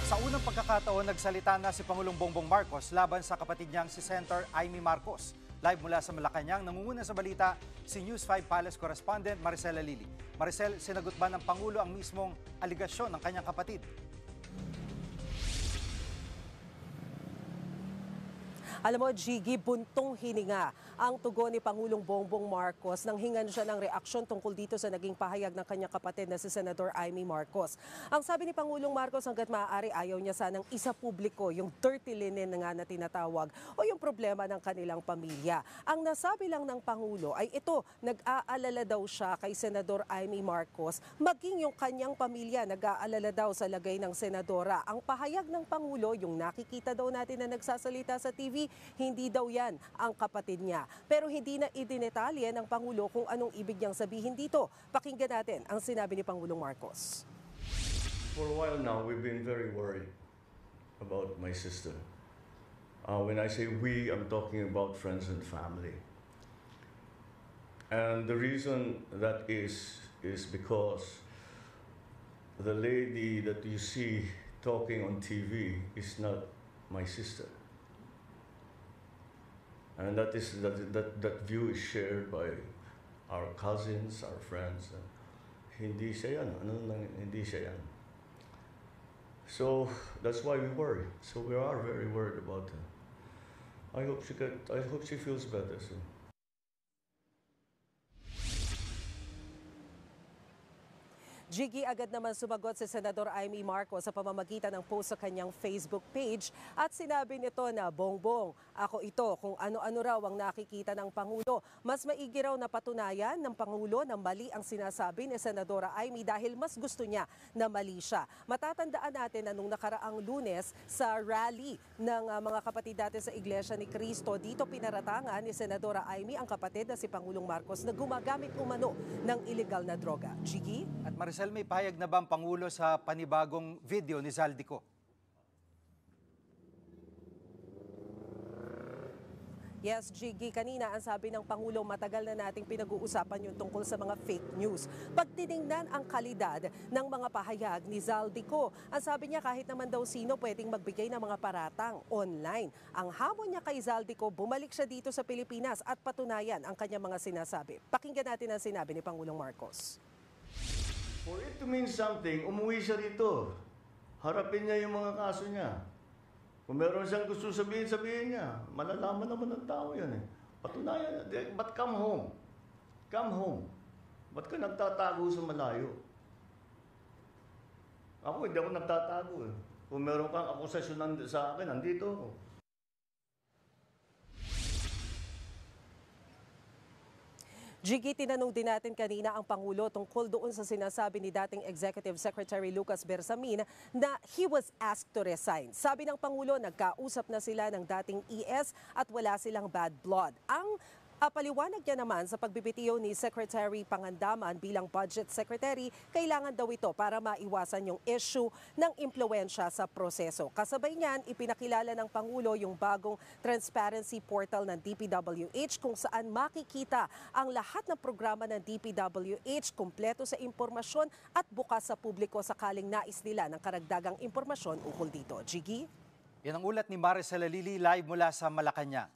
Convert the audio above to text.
Sa unang pagkakataon, nagsalita na si Pangulong Bongbong Marcos laban sa kapatid niyang si Senator Amy Marcos. Live mula sa Malacanang, nangunguna sa balita si News 5 Palace correspondent Maricela Lili. Maricel, sinagot ba ng Pangulo ang mismong aligasyon ng kanyang kapatid? Alam mo, Gigi, buntong hininga ang tugon ni Pangulong Bongbong Marcos nang hingan siya ng reaksyon tungkol dito sa naging pahayag ng kanyang kapatid na si Senador Amy Marcos. Ang sabi ni Pangulong Marcos, hanggat maaari ayaw niya sanang isa publiko yung dirty linen nga na tinatawag o yung problema ng kanilang pamilya. Ang nasabi lang ng Pangulo ay ito, nag-aalala daw siya kay Senador Amy Marcos, maging yung kanyang pamilya nag-aalala daw sa lagay ng senadora. Ang pahayag ng Pangulo, yung nakikita daw natin na nagsasalita sa TV, hindi daw yan ang kapatid niya. Pero hindi na idinetalye ng Pangulo kung anong ibig niyang sabihin dito. Pakinggan natin ang sinabi ni Pangulong Marcos. For a while now, we've been very worried about my sister. When I say we, I'm talking about friends and family. And the reason that is because the lady that you see talking on TV is not my sister. And that view is shared by our cousins, our friends. Hindi siya yan. Hindi siya yan. So that's why we worry. So we are very worried about her. I hope she feels better soon. Gigi, agad naman sumagot si Senador Amy Marcos sa pamamagitan ng post sa kanyang Facebook page at sinabi nito na, Bongbong, ako ito kung ano-ano raw ang nakikita ng Pangulo. Mas maigi raw na patunayan ng Pangulo na mali ang sinasabi ni Senadora Amy dahil mas gusto niya na mali siya. Matatandaan natin na nung nakaraang Lunes sa rally ng mga kapatid natin sa Iglesia ni Cristo, dito pinaratangan ni Senadora Amy ang kapatid na si Pangulong Marcos na gumagamit umano ng illegal na droga. Gigi? At Maricel, may pahayag na ba ang Pangulo sa panibagong video ni Zaldico? Yes, Gigi, kanina ang sabi ng Pangulo, matagal na nating pinag-uusapan yung tungkol sa mga fake news. Pag tinignan ang kalidad ng mga pahayag ni Zaldico, ang sabi niya kahit naman daw sino pwedeng magbigay ng mga paratang online. Ang hamon niya kay Zaldico, bumalik siya dito sa Pilipinas at patunayan ang kanyang mga sinasabi. Pakinggan natin ang sinabi ni Pangulong Marcos. For it to mean something, umuwi siya rito. Harapin niya yung mga kaso niya. Kung meron siyang gusto sabihin, sabihin niya. Malalaman naman ng tao yan eh. Patunayan niya. But come home. Come home. Ba't ka nagtatago sa malayo? Ako, hindi ako nagtatago eh. Kung meron kang akusasyon sa akin, nandito ako. Gigi, tinanong din natin kanina ang Pangulo tungkol doon sa sinasabi ni dating Executive Secretary Lucas Bersamin na he was asked to resign. Sabi ng Pangulo, nagkausap na sila ng dating ES at wala silang bad blood. Ang paliwanag niya naman sa pagbibitiyo ni Secretary Pangandaman bilang Budget Secretary, kailangan daw ito para maiwasan yung issue ng impluensya sa proseso. Kasabay niyan, ipinakilala ng Pangulo yung bagong transparency portal ng DPWH kung saan makikita ang lahat ng programa ng DPWH, kumpleto sa impormasyon at bukas sa publiko sakaling nais nila ng karagdagang impormasyon ukol dito. Gigi? Yan ang ulat ni Maricela Lili live mula sa Malacanang.